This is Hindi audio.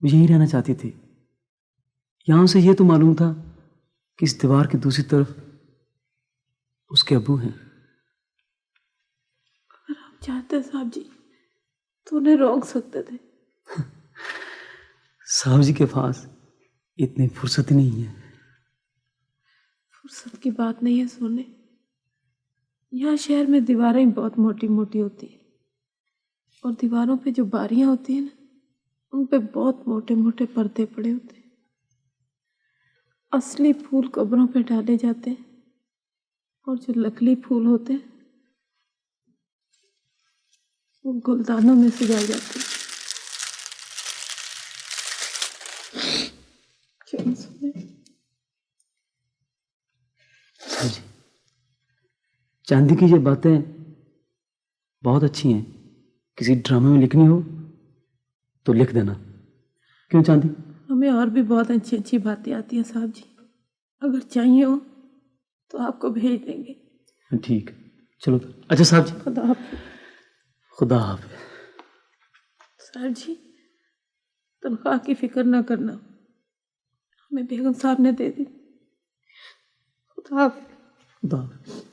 वो यहीं रहना चाहती थी। यहां से ये तो मालूम था कि इस दीवार की दूसरी तरफ उसके अब्बू हैं। अगर आप चाहते साहब जी तो उन्हें रोक सकते थे। साहब जी के पास इतनी फुर्सत ही नहीं है। फुर्सत की बात नहीं है सोने, यहाँ शहर में दीवारें बहुत मोटी मोटी होती है और दीवारों पे जो बारियां होती है ना, उन पे बहुत मोटे मोटे पर्दे पड़े होते हैं। असली फूल कब्रों पे डाले जाते हैं और जो नकली फूल होते हैं वो गुलदानों में सजाए जाते हैं। चलो सोने। साहब जी, चांदी की ये बातें बहुत अच्छी हैं, किसी ड्रामे में लिखनी हो तो लिख देना। क्यों चांदी? हमें और भी बहुत अच्छी अच्छी बातें आती हैं साहब जी, अगर चाहिए हो तो आपको भेज देंगे। ठीक, चलो। अच्छा साहब जी, खुदा हाफिज। खुदा हाफिज। साहब जी, तनख्वाह की फिक्र ना करना, हमें बेगम साहब ने दे दी। खुदा हाफिज। खुदा हाफिज।